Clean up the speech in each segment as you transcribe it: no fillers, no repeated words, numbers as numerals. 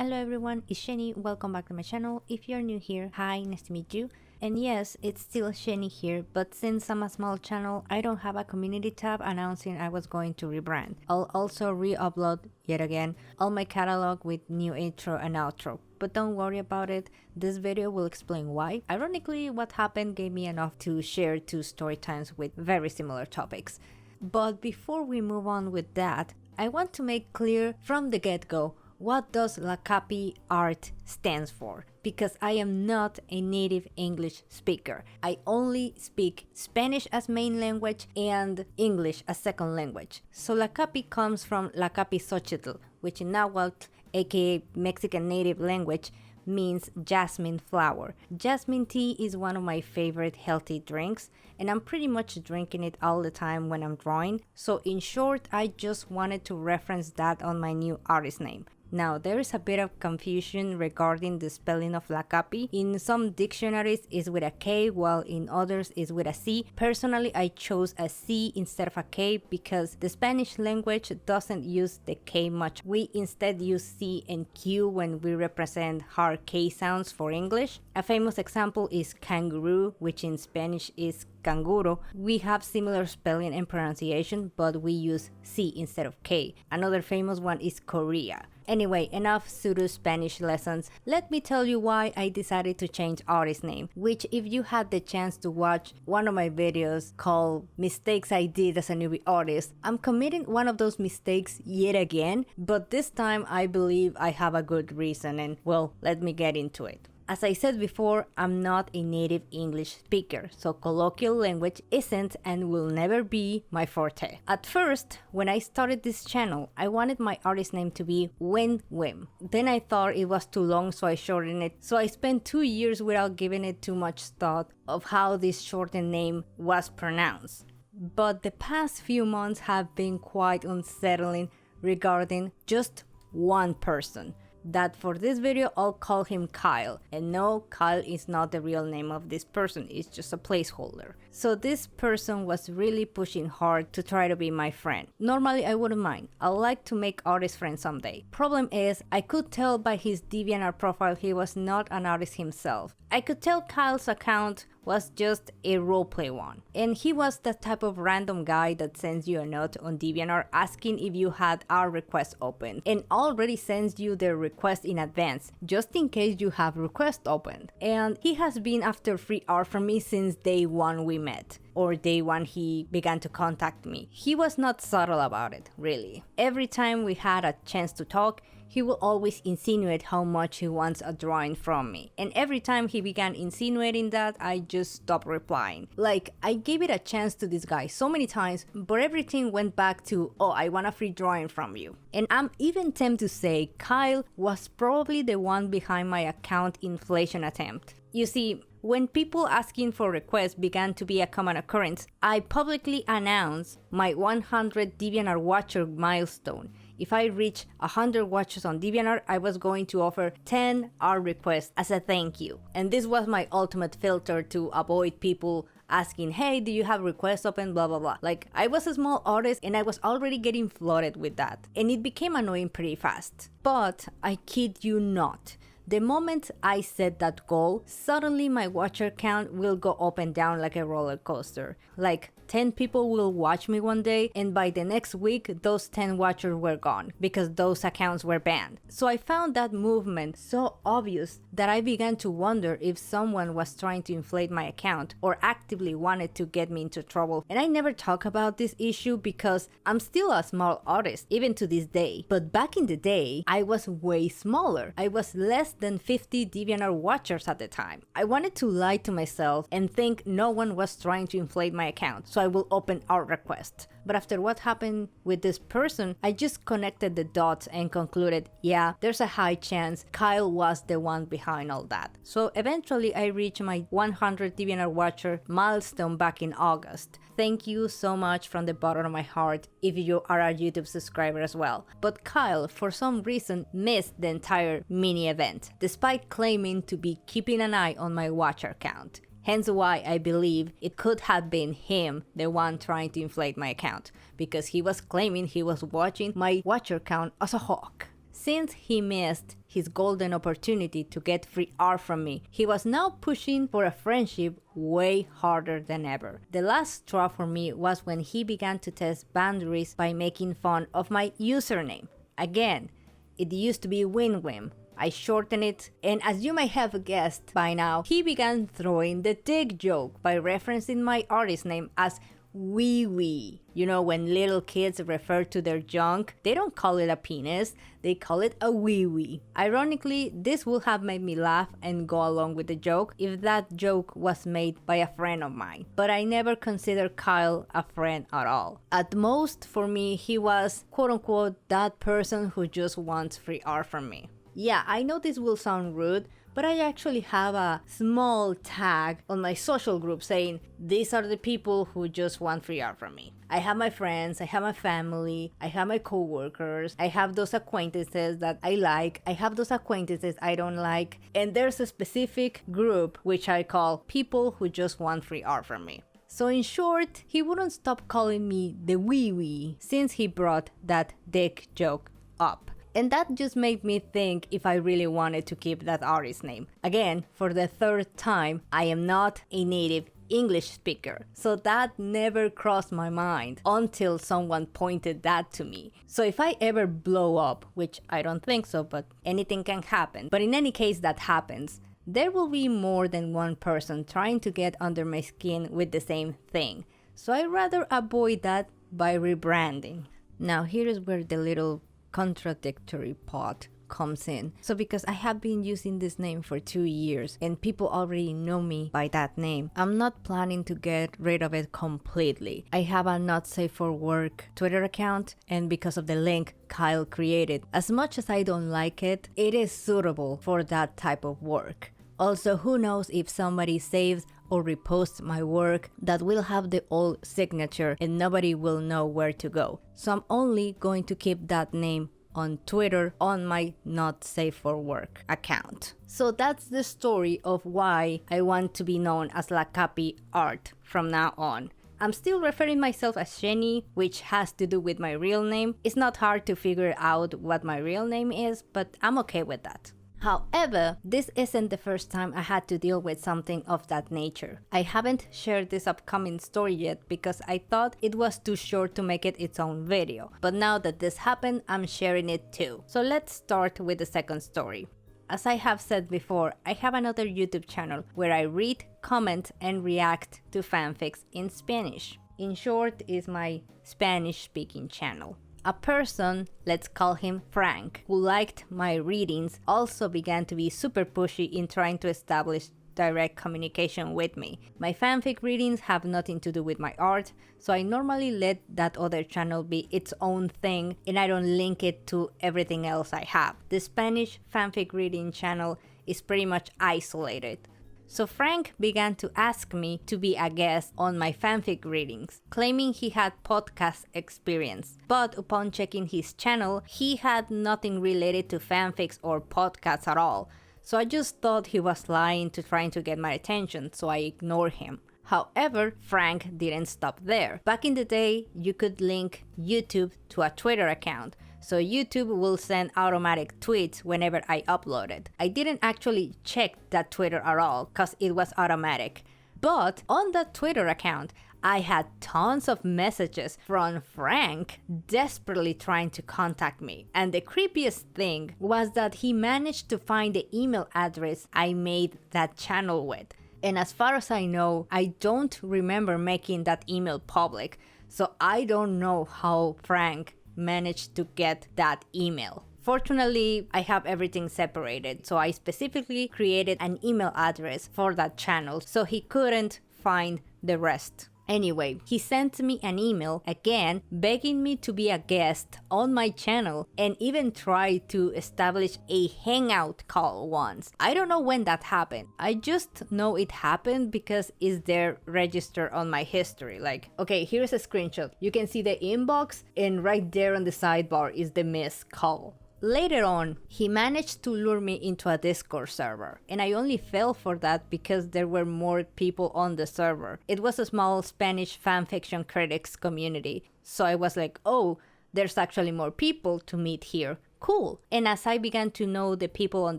Hello everyone, it's Shani. Welcome back to my channel. If you're new here, hi, nice to meet you. And yes, it's still Shani here, but since I'm a small channel, I don't have a community tab announcing I was going to rebrand. I'll also re-upload, yet again, all my catalog with new intro and outro. But don't worry about it, this video will explain why. Ironically, what happened gave me enough to share 2 story times with very similar topics. But before we move on with that, I want to make clear from the get-go what does La Capi art stands for, because I am not a native English speaker. I only speak Spanish as main language and English as second language. So La Capi comes from La Capi Xochitl, which in Nahuatl, aka Mexican native language, means jasmine flower. Jasmine tea is one of my favorite healthy drinks, and I'm pretty much drinking it all the time when I'm drawing. So in short, I just wanted to reference that on my new artist name. Now, there is a bit of confusion regarding the spelling of La Capi. In some dictionaries it's with a K, while in others it's with a C. Personally, I chose a C instead of a K because the Spanish language doesn't use the K much. We instead use C and Q when we represent hard K sounds for English. A famous example is kangaroo, which in Spanish is canguro. We have similar spelling and pronunciation, but we use C instead of K. Another famous one is Korea. Anyway, enough pseudo-Spanish lessons. Let me tell you why I decided to change artist name, which if you had the chance to watch one of my videos called Mistakes I Did as a Newbie Artist, I'm committing one of those mistakes yet again, but this time I believe I have a good reason and, well, let me get into it. As I said before, I'm not a native English speaker, so colloquial language isn't and will never be my forte. At first, when I started this channel, I wanted my artist name to be Win Wim. Then I thought it was too long, so I shortened it. So I spent 2 years without giving it too much thought of how this shortened name was pronounced. But the past few months have been quite unsettling regarding just one person. That for this video I'll call him Kyle, and no, Kyle is not the real name of this person, it's just a placeholder. So this person was really pushing hard to try to be my friend. Normally I wouldn't mind, I'd like to make artist friends someday. Problem is, I could tell by his DeviantArt profile he was not an artist himself. I could tell Kyle's account was just a roleplay one. And he was the type of random guy that sends you a note on DeviantArt asking if you had our request open, and already sends you the request in advance, just in case you have request opened. And he has been after free art from me since day one we met, or day one he began to contact me. He was not subtle about it, really. Every time we had a chance to talk, he will always insinuate how much he wants a drawing from me. And every time he began insinuating that, I just stopped replying. Like, I gave it a chance to this guy so many times, but everything went back to, oh, I want a free drawing from you. And I'm even tempted to say Kyle was probably the one behind my account inflation attempt. You see, when people asking for requests began to be a common occurrence, I publicly announced my 100 DeviantArt Watcher milestone. If I reach 100 watches on DeviantArt, I was going to offer 10 art requests as a thank you. And this was my ultimate filter to avoid people asking, hey, do you have requests open, blah, blah, blah. Like, I was a small artist and I was already getting flooded with that. And it became annoying pretty fast. But I kid you not. The moment I set that goal, suddenly my watcher count will go up and down like a roller coaster. Like 10 people will watch me one day, and by the next week, those 10 watchers were gone because those accounts were banned. So I found that movement so obvious that I began to wonder if someone was trying to inflate my account or actively wanted to get me into trouble. And I never talk about this issue because I'm still a small artist, even to this day. But back in the day, I was way smaller. I was less than 50 DeviantArt watchers at the time. I wanted to lie to myself and think no one was trying to inflate my account, so I will open art requests. But after what happened with this person, I just connected the dots and concluded, yeah, there's a high chance Kyle was the one behind all that. So eventually I reached my 100 DeviantArt Watcher milestone back in August. Thank you so much from the bottom of my heart if you are a YouTube subscriber as well. But Kyle, for some reason, missed the entire mini event, despite claiming to be keeping an eye on my watcher count. Hence why I believe it could have been him, the one trying to inflate my account, because he was claiming he was watching my watcher count as a hawk. Since he missed his golden opportunity to get free art from me, he was now pushing for a friendship way harder than ever. The last straw for me was when he began to test boundaries by making fun of my username. Again, it used to be win-win. I shortened it, and as you might have guessed by now, he began throwing the dick joke by referencing my artist name as wee wee. You know, when little kids refer to their junk, they don't call it a penis, they call it a wee wee. Ironically, this would have made me laugh and go along with the joke if that joke was made by a friend of mine. But I never considered Kyle a friend at all. At most, for me, he was quote unquote that person who just wants free art from me. Yeah, I know this will sound rude, but I actually have a small tag on my social group saying, these are the people who just want free art from me. I have my friends, I have my family, I have my coworkers, I have those acquaintances that I like, I have those acquaintances I don't like, and there's a specific group which I call people who just want free art from me. So in short, he wouldn't stop calling me the wee wee since he brought that dick joke up. And that just made me think if I really wanted to keep that artist name. Again, for the third time, I am not a native English speaker, so that never crossed my mind until someone pointed that to me. So if I ever blow up, which I don't think so, but anything can happen, but in any case that happens, there will be more than one person trying to get under my skin with the same thing. So I'd rather avoid that by rebranding. Now here is where the little contradictory part comes in. So because I have been using this name for 2 years and people already know me by that name, I'm not planning to get rid of it completely. I have a not safe for work Twitter account, and because of the link Kyle created, as much as I don't like it, it is suitable for that type of work. Also, who knows if somebody saves or reposts my work that will have the old signature and nobody will know where to go. So I'm only going to keep that name on Twitter on my not safe for work account. So that's the story of why I want to be known as La Capi Art from now on. I'm still referring myself as Sheni, which has to do with my real name. It's not hard to figure out what my real name is, but I'm okay with that. However, this isn't the first time I had to deal with something of that nature. I haven't shared this upcoming story yet because I thought it was too short to make it its own video. But now that this happened, I'm sharing it too. So let's start with the second story. As I have said before, I have another YouTube channel where I read, comment, and react to fanfics in Spanish. In short, is my Spanish-speaking channel. A person, let's call him Frank, who liked my readings, also began to be super pushy in trying to establish direct communication with me. My fanfic readings have nothing to do with my art, so I normally let that other channel be its own thing and I don't link it to everything else I have. The Spanish fanfic reading channel is pretty much isolated. So Frank began to ask me to be a guest on my fanfic readings, claiming he had podcast experience. But upon checking his channel, he had nothing related to fanfics or podcasts at all. So I just thought he was lying to trying to get my attention, so I ignored him. However, Frank didn't stop there. Back in the day, you could link YouTube to a Twitter account. So YouTube will send automatic tweets whenever I upload it. I didn't actually check that Twitter at all because it was automatic. But on that Twitter account, I had tons of messages from Frank desperately trying to contact me. And the creepiest thing was that he managed to find the email address I made that channel with. And as far as I know, I don't remember making that email public. So I don't know how Frank managed to get that email. Fortunately, I have everything separated, so I specifically created an email address for that channel so he couldn't find the rest. Anyway, he sent me an email again begging me to be a guest on my channel and even tried to establish a hangout call once. I don't know when that happened. I just know it happened because it's there registered on my history. Like, okay, here's a screenshot. You can see the inbox and right there on the sidebar is the missed call. Later on, he managed to lure me into a Discord server, and I only fell for that because there were more people on the server. It was a small Spanish fanfiction critics community, so I was like, oh, there's actually more people to meet here. cool. And as I began to know the people on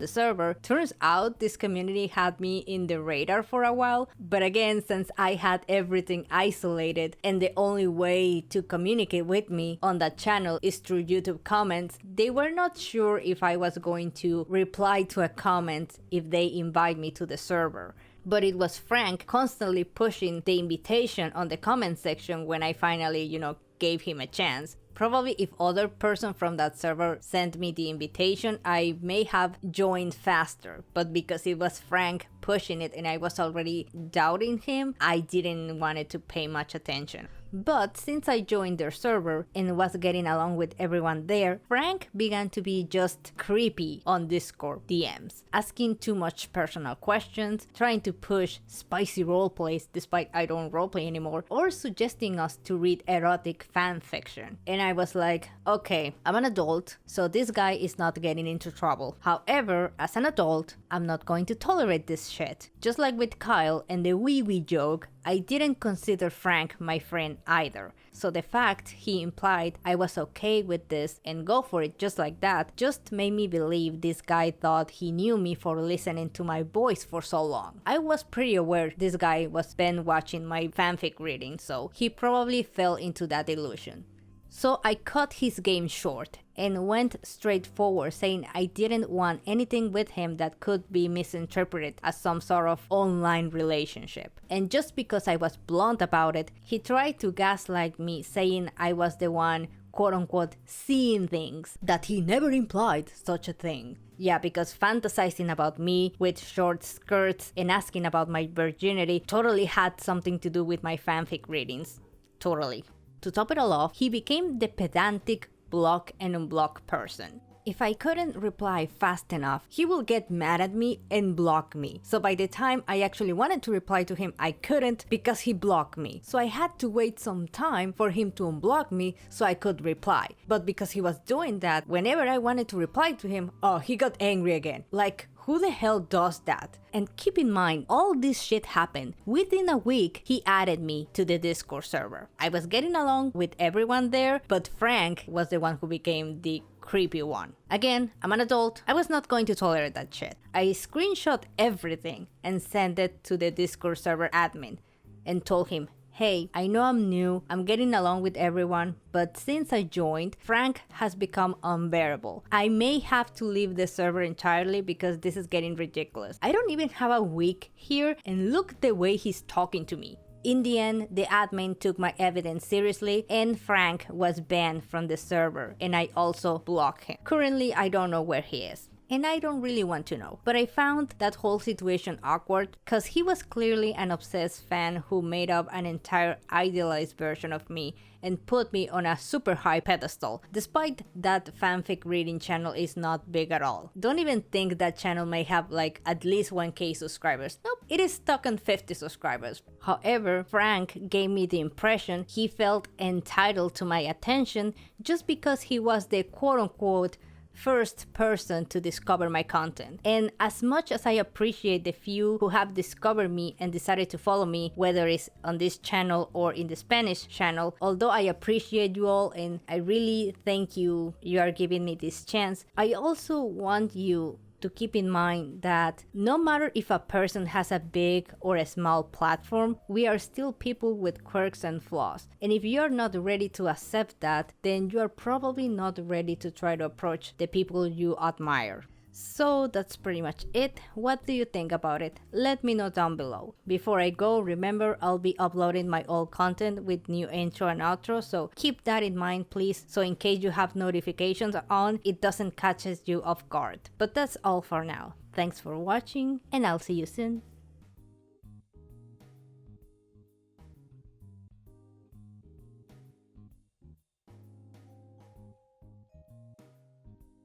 the server, turns out this community had me in the radar for a while. But again, since I had everything isolated and the only way to communicate with me on that channel is through YouTube comments, they were not sure if I was going to reply to a comment if they invite me to the server. But it was Frank constantly pushing the invitation on the comment section when I finally, gave him a chance. Probably if other person from that server sent me the invitation, I may have joined faster, but because it was Frank pushing it and I was already doubting him, I didn't want it to pay much attention. But since I joined their server and was getting along with everyone there, Frank began to be just creepy on Discord DMs, asking too much personal questions, trying to push spicy roleplays despite I don't roleplay anymore, or suggesting us to read erotic fan fiction. And I was like, okay, I'm an adult, so this guy is not getting into trouble. However, as an adult, I'm not going to tolerate this shit. Just like with Kyle and the wee joke, I didn't consider Frank my friend either. So the fact he implied I was okay with this and go for it just like that just made me believe this guy thought he knew me for listening to my voice for so long. I was pretty aware this guy was been watching my fanfic reading, so he probably fell into that illusion. So I cut his game short and went straight forward, saying I didn't want anything with him that could be misinterpreted as some sort of online relationship. And just because I was blunt about it, he tried to gaslight me, saying I was the one quote-unquote seeing things, that he never implied such a thing. Yeah, because fantasizing about me with short skirts and asking about my virginity totally had something to do with my fanfic readings. Totally. To top it all off, he became the pedantic block and unblock person. If I couldn't reply fast enough, he will get mad at me and block me. So by the time I actually wanted to reply to him, I couldn't because he blocked me. So I had to wait some time for him to unblock me so I could reply. But because he was doing that, whenever I wanted to reply to him, he got angry again. Like, who the hell does that? And keep in mind, all this shit happened. Within a week, he added me to the Discord server. I was getting along with everyone there, but Frank was the one who became the creepy one. Again, I'm an adult. I was not going to tolerate that shit. I screenshot everything and sent it to the Discord server admin and told him, hey, I know I'm new, I'm getting along with everyone, but since I joined, Frank has become unbearable. I may have to leave the server entirely because this is getting ridiculous. I don't even have a week here and look the way he's talking to me. In the end, the admin took my evidence seriously and Frank was banned from the server and I also blocked him. Currently, I don't know where he is. And I don't really want to know. But I found that whole situation awkward because he was clearly an obsessed fan who made up an entire idealized version of me and put me on a super high pedestal, despite that fanfic reading channel is not big at all. Don't even think that channel may have like at least 1k subscribers. Nope, it is stuck on 50 subscribers. However, Frank gave me the impression he felt entitled to my attention just because he was the quote-unquote first person to discover my content. And as much as I appreciate the few who have discovered me and decided to follow me, whether it's on this channel or in the Spanish channel, although I appreciate you all and I really thank you are giving me this chance, I also want you to keep in mind that no matter if a person has a big or a small platform, we are still people with quirks and flaws. And if you're not ready to accept that, then you are probably not ready to try to approach the people you admire. So that's pretty much it. What do you think about it? Let me know down below. Before I go, remember I'll be uploading my old content with new intro and outro, so keep that in mind please, so in case you have notifications on, it doesn't catches you off guard. But that's all for now. Thanks for watching and I'll see you soon.